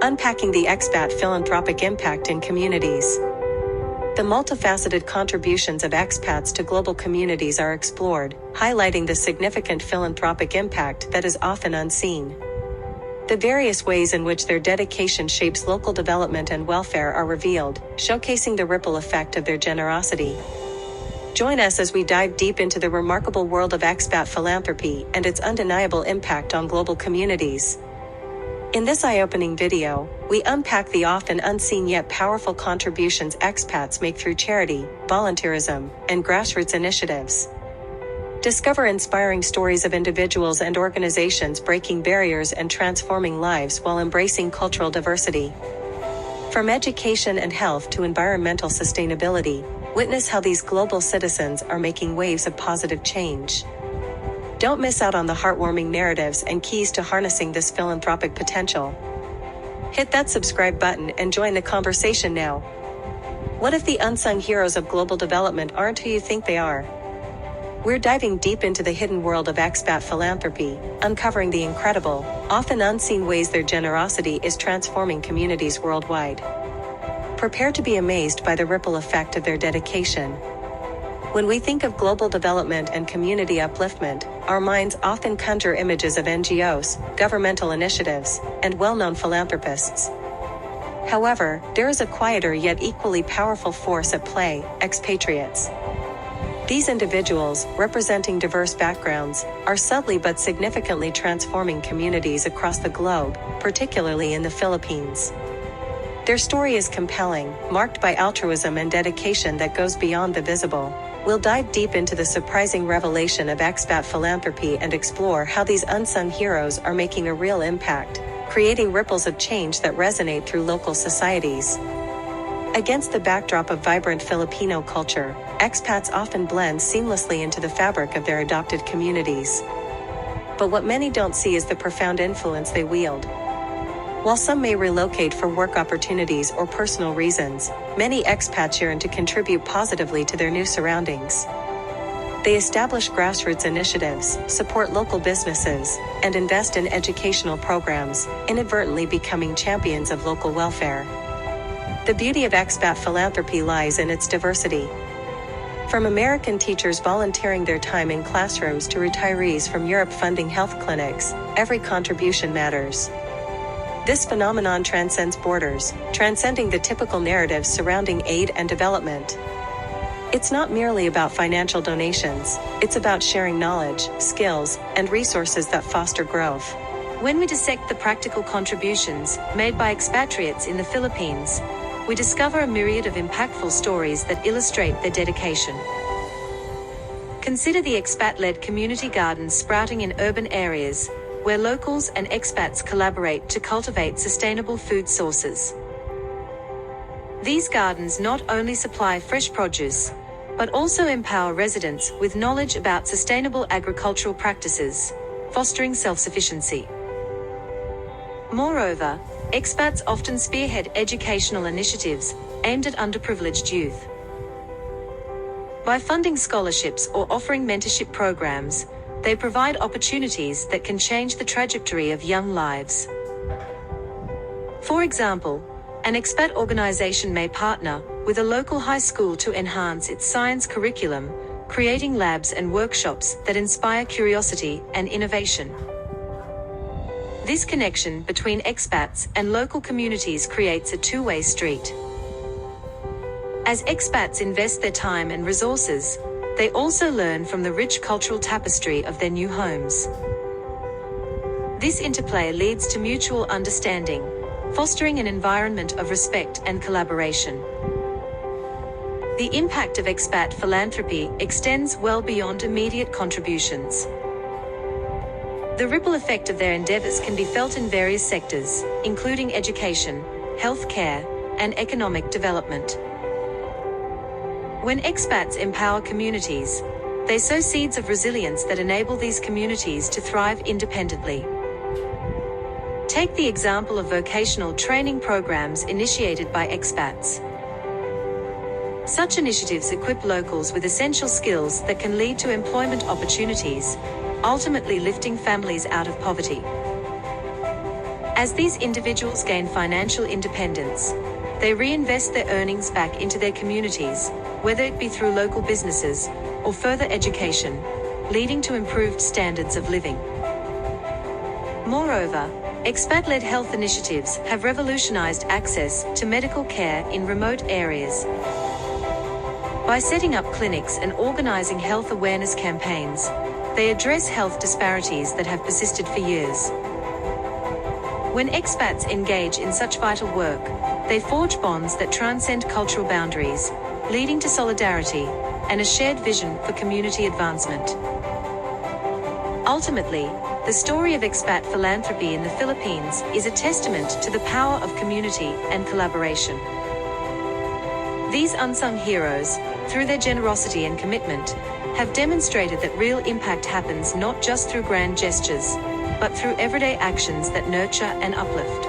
Unpacking the Expat Philanthropic Impact in Communities. The multifaceted contributions of expats to global communities are explored, highlighting the significant philanthropic impact that is often unseen. The various ways in which their dedication shapes local development and welfare are revealed, showcasing the ripple effect of their generosity. Join us as we dive deep into the remarkable world of expat philanthropy and its undeniable impact on global communities. In this eye-opening video, we unpack the often unseen yet powerful contributions expats make through charity, volunteerism, and grassroots initiatives. Discover inspiring stories of individuals and organizations breaking barriers and transforming lives while embracing cultural diversity. From education and health to environmental sustainability, witness how these global citizens are making waves of positive change. Don't miss out on the heartwarming narratives and keys to harnessing this philanthropic potential. Hit that subscribe button and join the conversation now. What if the unsung heroes of global development aren't who you think they are? We're diving deep into the hidden world of expat philanthropy, uncovering the incredible, often unseen ways their generosity is transforming communities worldwide. Prepare to be amazed by the ripple effect of their dedication. When we think of global development and community upliftment, our minds often conjure images of NGOs, governmental initiatives, and well-known philanthropists. However, there is a quieter yet equally powerful force at play: expatriates. These individuals, representing diverse backgrounds, are subtly but significantly transforming communities across the globe, particularly in the Philippines. Their story is compelling, marked by altruism and dedication that goes beyond the visible. We'll dive deep into the surprising revelation of expat philanthropy and explore how these unsung heroes are making a real impact, creating ripples of change that resonate through local societies. Against the backdrop of vibrant Filipino culture, expats often blend seamlessly into the fabric of their adopted communities. But what many don't see is the profound influence they wield. While some may relocate for work opportunities or personal reasons, many expats yearn to contribute positively to their new surroundings. They establish grassroots initiatives, support local businesses, and invest in educational programs, inadvertently becoming champions of local welfare. The beauty of expat philanthropy lies in its diversity. From American teachers volunteering their time in classrooms to retirees from Europe funding health clinics, every contribution matters. This phenomenon transcends borders, transcending the typical narratives surrounding aid and development. It's not merely about financial donations, it's about sharing knowledge, skills, and resources that foster growth. When we dissect the practical contributions made by expatriates in the Philippines, we discover a myriad of impactful stories that illustrate their dedication. Consider the expat-led community gardens sprouting in urban areas, where locals and expats collaborate to cultivate sustainable food sources. These gardens not only supply fresh produce, but also empower residents with knowledge about sustainable agricultural practices, fostering self-sufficiency. Moreover, expats often spearhead educational initiatives aimed at underprivileged youth. By funding scholarships or offering mentorship programs, they provide opportunities that can change the trajectory of young lives. For example, an expat organization may partner with a local high school to enhance its science curriculum, creating labs and workshops that inspire curiosity and innovation. This connection between expats and local communities creates a two-way street. As expats invest their time and resources, they also learn from the rich cultural tapestry of their new homes. This interplay leads to mutual understanding, fostering an environment of respect and collaboration. The impact of expat philanthropy extends well beyond immediate contributions. The ripple effect of their endeavors can be felt in various sectors, including education, healthcare, and economic development. When expats empower communities, they sow seeds of resilience that enable these communities to thrive independently. Take the example of vocational training programs initiated by expats. Such initiatives equip locals with essential skills that can lead to employment opportunities, ultimately lifting families out of poverty. As these individuals gain financial independence, they reinvest their earnings back into their communities, whether it be through local businesses or further education, leading to improved standards of living. Moreover, expat-led health initiatives have revolutionized access to medical care in remote areas. By setting up clinics and organizing health awareness campaigns, they address health disparities that have persisted for years. When expats engage in such vital work, they forge bonds that transcend cultural boundaries, leading to solidarity and a shared vision for community advancement. Ultimately, the story of expat philanthropy in the Philippines is a testament to the power of community and collaboration. These unsung heroes, through their generosity and commitment, have demonstrated that real impact happens not just through grand gestures, but through everyday actions that nurture and uplift.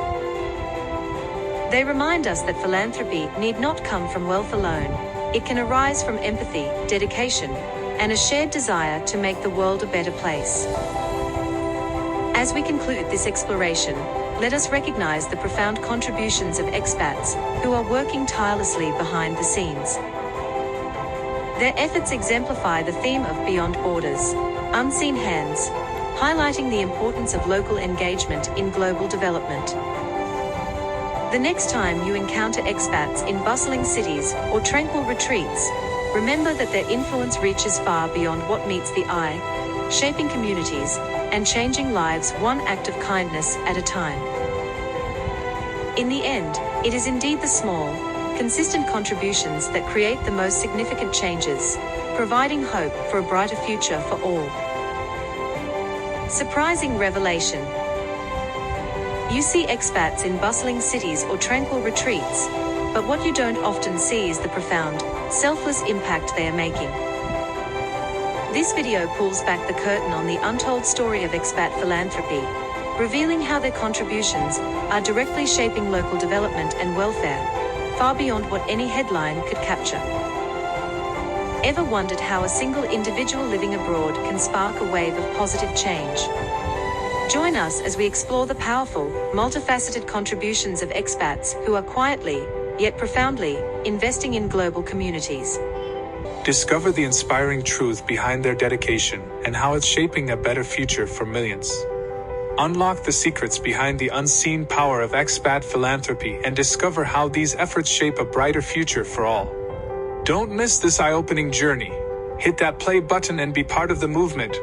They remind us that philanthropy need not come from wealth alone. It can arise from empathy, dedication, and a shared desire to make the world a better place. As we conclude this exploration, let us recognize the profound contributions of expats who are working tirelessly behind the scenes. Their efforts exemplify the theme of Beyond Borders, Unseen Hands, highlighting the importance of local engagement in global development. The next time you encounter expats in bustling cities or tranquil retreats, remember that their influence reaches far beyond what meets the eye, shaping communities and changing lives one act of kindness at a time. In the end, it is indeed the small, consistent contributions that create the most significant changes, providing hope for a brighter future for all. Surprising revelation. You see expats in bustling cities or tranquil retreats, but what you don't often see is the profound, selfless impact they are making. This video pulls back the curtain on the untold story of expat philanthropy, revealing how their contributions are directly shaping local development and welfare, far beyond what any headline could capture. Ever wondered how a single individual living abroad can spark a wave of positive change? Join us as we explore the powerful, multifaceted contributions of expats who are quietly, yet profoundly, investing in global communities. Discover the inspiring truth behind their dedication and how it's shaping a better future for millions. Unlock the secrets behind the unseen power of expat philanthropy and discover how these efforts shape a brighter future for all. Don't miss this eye-opening journey. Hit that play button and be part of the movement.